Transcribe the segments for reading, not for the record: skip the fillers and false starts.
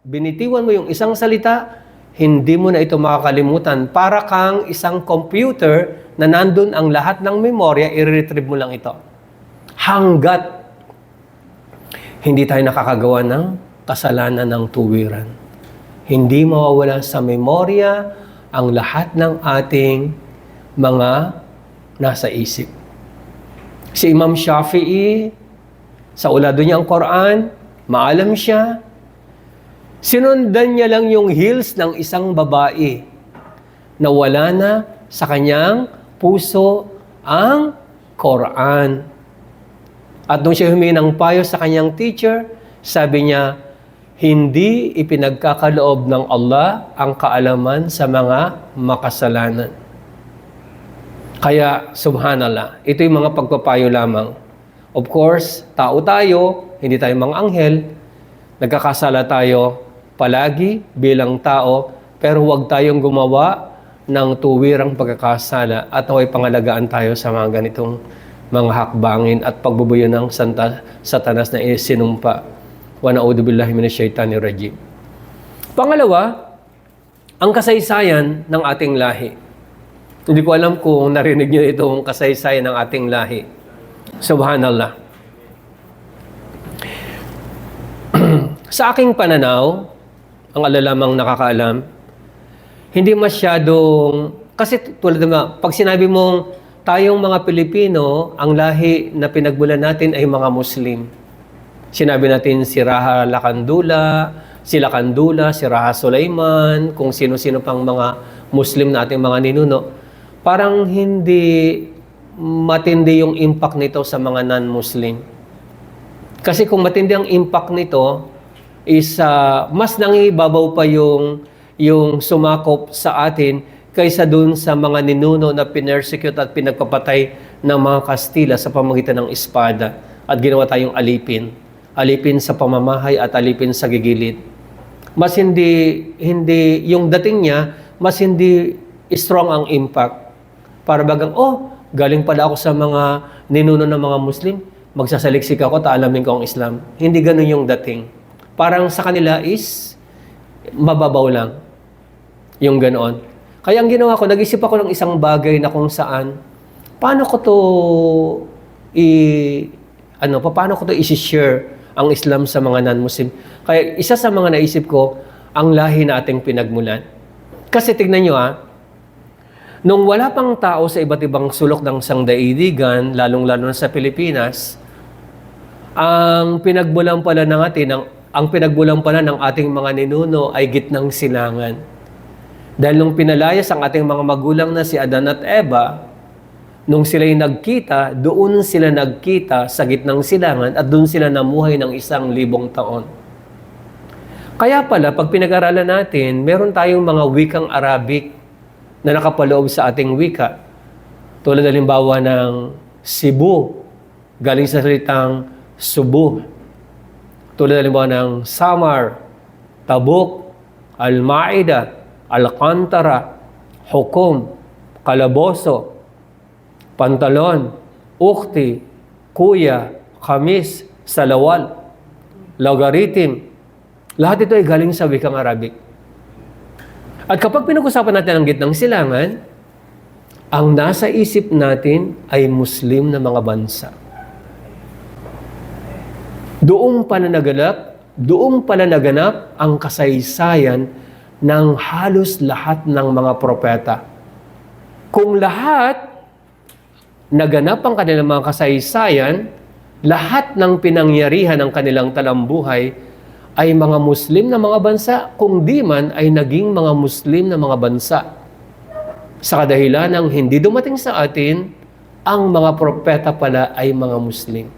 binitiwan mo yung isang salita, hindi mo na ito makakalimutan. Para kang isang computer na nandun ang lahat ng memorya, i-retrieve mo lang ito. Hanggat hindi tayo nakakagawa ng kasalanan ng tuwiran. Hindi mawawala sa memorya ang lahat ng ating mga nasa isip. Si Imam Shafi'i, sa ulado niya ang Quran, maalam siya, sinundan niya lang yung heels ng isang babae na wala na sa kanyang puso ang Quran. At nung siya humingi ng payo sa kanyang teacher, sabi niya, hindi ipinagkakaloob ng Allah ang kaalaman sa mga makasalanan. Kaya, subhanallah, ito yung mga pagpapayo lamang. Of course, tao tayo, hindi tayo mga anghel, nagkakasala tayo palagi bilang tao, pero huwag tayong gumawa ng tuwirang pagkakasala at naway pangalagaan tayo sa mga ganitong mga hakbangin at pagbubuyo ng satanas na isinumpa. Wa na'udhu billahi minasyaitanir rajim. Pangalawa, ang kasaysayan ng ating lahi. Hindi ko alam kung narinig niyo itong kasaysayan ng ating lahi. Subhanallah. Sa aking pananaw, ang alalamang nakakaalam, hindi masyadong, kasi tulad ng pag sinabi mong tayong mga Pilipino, ang lahi na pinagmulan natin ay mga Muslim. Sinabi natin si Raha Lakandula, si Raha Sulaiman, kung sino-sino pang mga Muslim na ating mga ninuno. Parang hindi matindi yung impact nito sa mga non-Muslim. Kasi kung matindi ang impact nito, is mas nangibabaw pa yung sumakop sa atin kaysa dun sa mga ninuno na pinersecute at pinagpapatay ng mga Kastila sa pamamagitan ng espada at ginawa tayong alipin. Alipin sa pamamahay at alipin sa gigilid. Mas hindi yung dating niya, mas hindi strong ang impact. Para bagang, galing pala ako sa mga ninuno ng mga Muslim, magsasaliksik ako, taalamin ko ang Islam. Hindi ganun yung dating. Parang sa kanila is mababaw lang. Yung ganoon. Kaya ang ginawa ko, nag-isip ako ng isang bagay na kung saan, paano ko to i-share ang Islam sa mga non-Muslim. Kaya isa sa mga naisip ko, ang lahi na ating pinagmulan. Kasi tignan nyo nung wala pang tao sa iba't ibang sulok ng sangdaigdigan, lalong-lalo na sa Pilipinas, ang pinagmulan pala ng ating mga ninuno ay gitnang silangan. Dahil nung pinalayas ang ating mga magulang na si Adan at Eva, nung sila'y nagkita, doon sila nagkita sa gitnang silangan at doon sila namuhay ng 1,000 taon. Kaya pala, pag pinag-aralan natin, meron tayong mga wikang Arabic na nakapaloob sa ating wika. Tulad halimbawa ng Cebu, galing sa salitang Subu. Tulad halimbawa ng Samar, Tabuk, Al-Maida, Alcantara, Hukom, Kalaboso, Pantalon, Ukti, Kuya, Kamis, Salawal, Logarithm. Lahat ito ay galing sa wikang Arabic. At kapag pinag-usapan natin ang gitnang silangan, ang nasa isip natin ay Muslim na mga bansa. Doon pala naganap ang kasaysayan ng halos lahat ng mga propeta. Kung lahat naganap ang kanilang mga kasaysayan, lahat ng pinangyarihan ng kanilang talambuhay ay mga Muslim na mga bansa, kung di man ay naging mga Muslim na mga bansa. Sa kadahilan ng hindi dumating sa atin, ang mga propeta pala ay mga Muslim.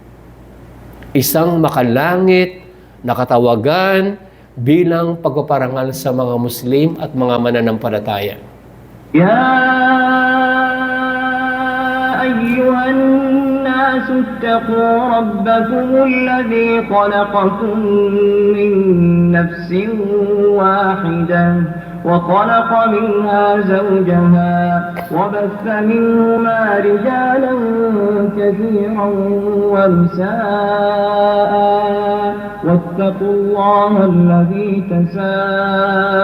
Isang makalangit na katawagan bilang pagpaparangal sa mga Muslim at mga mananampalataya. Ya ayyuhan nasu ittaqu rabbakum alladhi khalaqakum min nafsin wahidah وخلق منها زوجها وبث منهما رجالا كثيرا ونساء واتقوا الله الذي تساءلون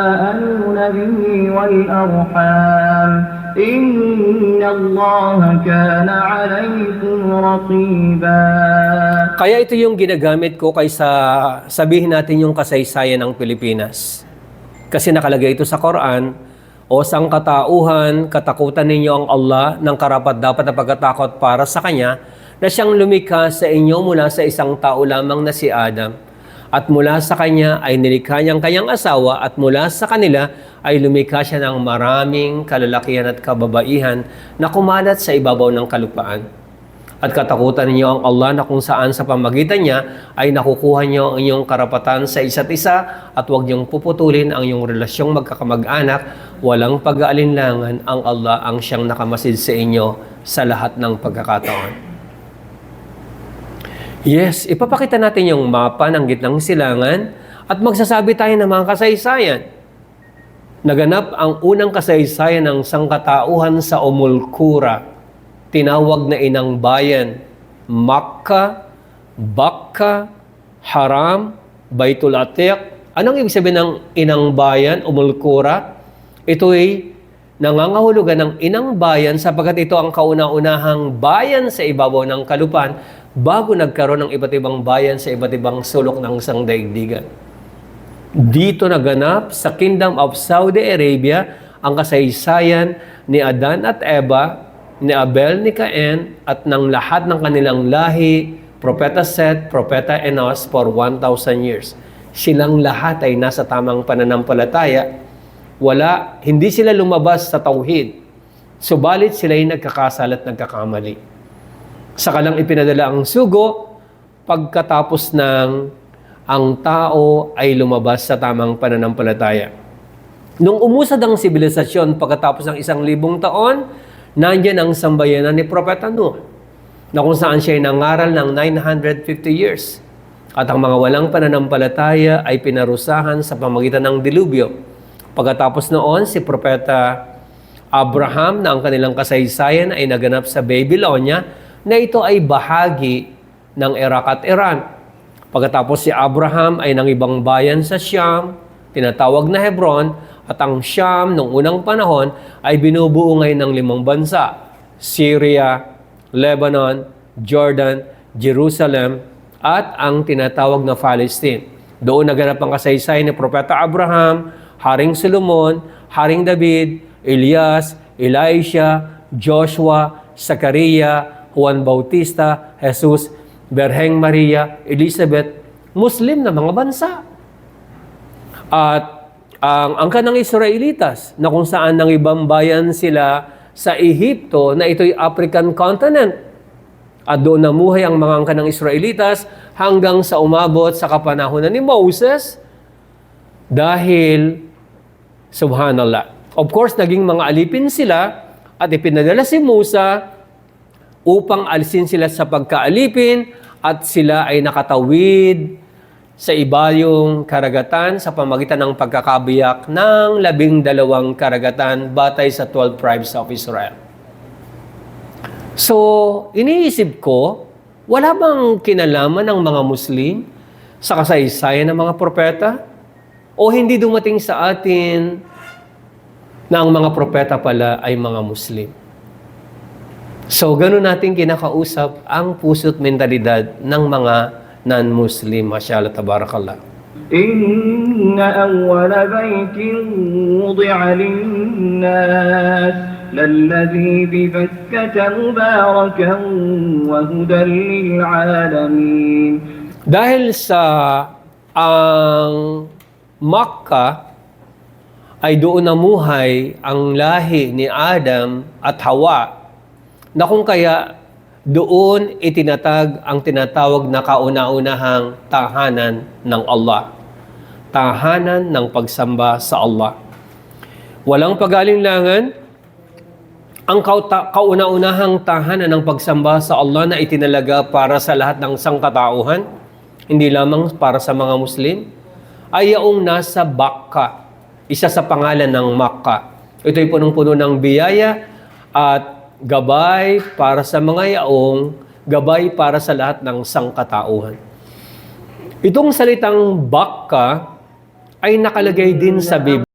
به والأرحام إن الله كان عليكم رقيبا. Kaya ito yung ginagamit ko kaysa sabihin natin yung kasaysayan ng Pilipinas. Kasi nakalagay ito sa Quran, o sangkatauhan, katakutan ninyo ang Allah ng karapat-dapat na pagkatakot para sa Kanya, na siyang lumikha sa inyo mula sa isang tao lamang na si Adam. At mula sa kanya ay nilikha niyang kanyang asawa, at mula sa kanila ay lumikha siya ng maraming kalalakihan at kababaihan na kumalat sa ibabaw ng kalupaan. At katakutan ninyo ang Allah na kung saan sa pamagitan niya ay nakukuha niyo ang inyong karapatan sa isa't isa, at huwag niyong puputulin ang iyong relasyong magkakamag-anak. Walang pag-aalinlangan, ang Allah ang siyang nakamasid sa inyo sa lahat ng pagkakataon. Yes, ipapakita natin yung mapa ng gitnang silangan at magsasabi tayo ng mga kasaysayan. Naganap ang unang kasaysayan ng sangkatauhan sa Umulkura, tinawag na Inang Bayan, Makkah, Bakka, Haram, Baitul Atiq. Anong ibig sabihin ng Inang Bayan, Umulkura? Ito ay nangangahulugan ng Inang Bayan sapagkat ito ang kauna-unahang bayan sa ibabaw ng kalupaan bago nagkaroon ng iba't ibang bayan sa iba't ibang sulok ng isang daigdigan. Dito naganap sa Kingdom of Saudi Arabia ang kasaysayan ni Adan at Eva, ni Abel, ni Cain, at ng lahat ng kanilang lahi, Propeta Seth, Propeta Enos for 1,000 years. Silang lahat ay nasa tamang pananampalataya. Hindi sila lumabas sa tauhid. Subalit sila ay nagkakasala at nagkakamali. Saka lang ipinadala ang sugo pagkatapos ng ang tao ay lumabas sa tamang pananampalataya. Nung umusad ang sibilisasyon pagkatapos ng 1,000 taon, nandyan ang sambayanan ni Propeta Nuh, na kung saan siya ay nangaral ng 950 years. At ang mga walang pananampalataya ay pinarusahan sa pamagitan ng dilubyo. Pagkatapos noon, si Propeta Abraham na ang kanilang kasaysayan ay naganap sa Babylonia, na ito ay bahagi ng Iraq at Iran. Pagkatapos si Abraham ay ng ibang bayan sa Siyam, tinatawag na Hebron, at ang Siyam noong unang panahon ay binubuo ngayon ng 5 bansa: Syria, Lebanon, Jordan, Jerusalem, at ang tinatawag na Palestine. Doon naganap ang kasaysayan ni Propeta Abraham, Haring Solomon, Haring David, Elias, Elisha, Joshua, Zakaria, Juan Bautista, Jesus, Berheng Maria, Elizabeth, Muslim na mga bansa. At ang angka ng Israelitas, na kung saan ng ibang bayan sila sa Ehipto, na ito'y African continent. At doon namuhay ang mga angka ng Israelitas hanggang sa umabot sa kapanahunan ni Moses, dahil, subhanallah, of course, naging mga alipin sila at ipinadala si Musa upang alisin sila sa pagkaalipin, at sila ay nakatawid sa ibayong karagatan sa pamagitan ng pagkakabiyak ng 12 karagatan batay sa 12 tribes of Israel. So, iniisip ko, wala bang kinalaman ng mga Muslim sa kasaysayan ng mga propeta? O hindi dumating sa atin na ang mga propeta pala ay mga Muslim? So, ganun natin kinakausap ang puso't mentalidad ng mga non-Muslim. Mashallah, tabarakallah. إن أول بيت وضع للناس للذي ببكة مباركا وهدى للعالمين. Dahil sa ang Makkah ay doon namuhay ang lahi ni Adam at Hawa, na kung kaya doon itinatag ang tinatawag na kauna-unahang tahanan ng Allah. Tahanan ng pagsamba sa Allah. Walang pag-alinlangan, ang kauna-unahang tahanan ng pagsamba sa Allah na itinalaga para sa lahat ng sangkatauhan, hindi lamang para sa mga Muslim, ay yaong nasa Bakka. isa sa pangalan ng Makkah. Ito'y punong-puno ng biyaya at gabay para sa mga yaong, gabay para sa lahat ng sangkatauhan. Itong salitang Bakka ay nakalagay din sa Biblia.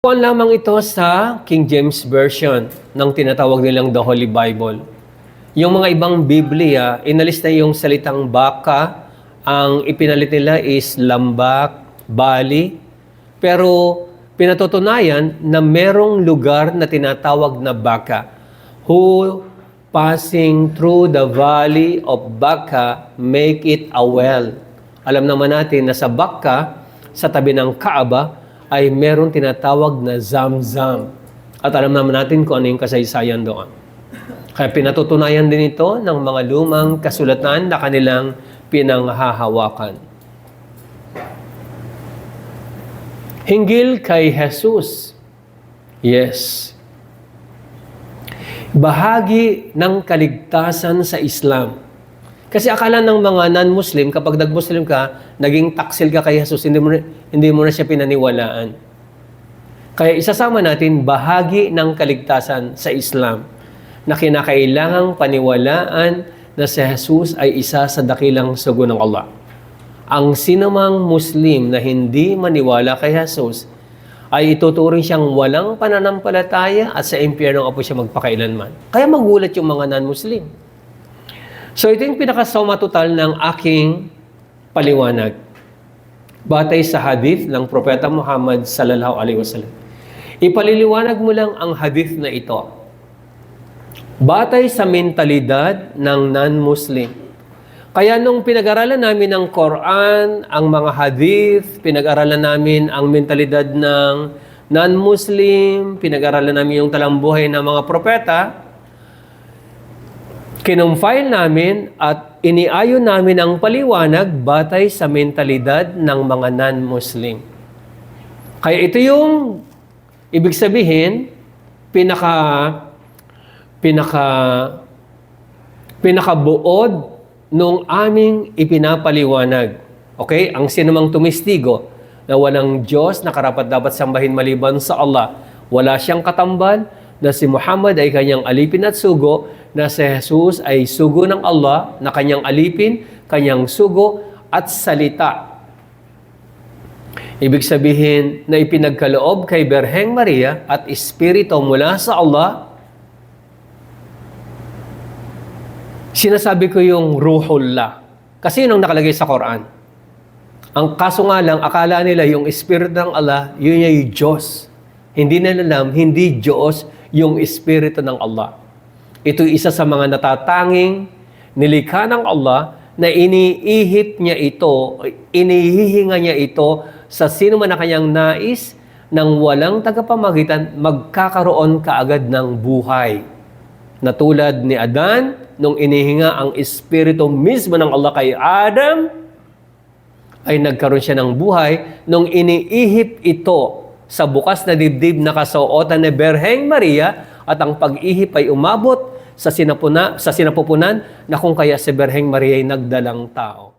Kuwan lamang ito sa King James Version ng tinatawag nilang The Holy Bible. Yung mga ibang Biblia, inalis na yung salitang baka, ang ipinalit nila is lambak, bali, pero pinatutunayan na merong lugar na tinatawag na Baka. Who passing through the valley of Baka make it a well. Alam naman natin na sa Baka, sa tabi ng Kaaba, ay merong tinatawag na Zamzam. At alam naman natin kung ano yung kasaysayan doon. Kaya pinatutunayan din ito ng mga lumang kasulatan na kanilang pinanghahawakan. Hinggil kay Jesus. Yes. Bahagi ng kaligtasan sa Islam. Kasi akala ng mga non-Muslim, kapag nag-Muslim ka, naging taksil ka kay Jesus, hindi mo na siya pinaniwalaan. Kaya isasama natin bahagi ng kaligtasan sa Islam na kinakailangang paniwalaan na si Jesus ay isa sa dakilang sugo ng Allah. Ang sinumang Muslim na hindi maniwala kay Jesus ay ituturing siyang walang pananampalataya at sa impyerno po siya magpakailanman. Kaya magulat yung mga non-Muslim. So ito yung pinakasoma total ng aking paliwanag. Batay sa hadith ng Propeta Muhammad sallallahu alaihi wasallam. Ipaliliwanag mo lang ang hadith na ito. Batay sa mentalidad ng non-Muslim. Kaya nung pinag-aralan namin ang Quran, ang mga hadith, pinag-aralan namin ang mentalidad ng non-Muslim, pinag-aralan namin yung talambuhay ng mga propeta, kinumpile namin at iniayon namin ang paliwanag batay sa mentalidad ng mga non-Muslim. Kaya ito yung ibig sabihin, pinakabuod nung aming ipinapaliwanag. Okay? Ang sinumang tumistigo na walang Diyos na karapat-dapat sambahin maliban sa Allah. Wala siyang katambal, na si Muhammad ay kanyang alipin at sugo, na si Jesus ay sugo ng Allah, na kanyang alipin, kanyang sugo at salita. Ibig sabihin na ipinagkaloob kay Birheng Maria at Espiritu mula sa Allah. Sinasabi ko yung Ruhullah. Kasi yun ang nakalagay sa Quran. Ang kaso nga lang, akala nila yung Espiritu ng Allah, yun yung Diyos. Hindi nila alam, hindi Diyos yung Espiritu ng Allah. Ito isa sa mga natatanging nilikha ng Allah na iniihip niya ito, inihihinga niya ito sa sino man na kanyang nais nang walang tagapamagitan, magkakaroon kaagad ng buhay. Na tulad ni Adan, nung inihinga ang Espiritu mismo ng Allah kay Adam, ay nagkaroon siya ng buhay. Nung iniihip ito sa bukas na dibdib na kasuotan ni Birheng Maria, at ang pag-ihip ay umabot sa sinapupunan na kung kaya si Birheng Maria ay nagdalang tao.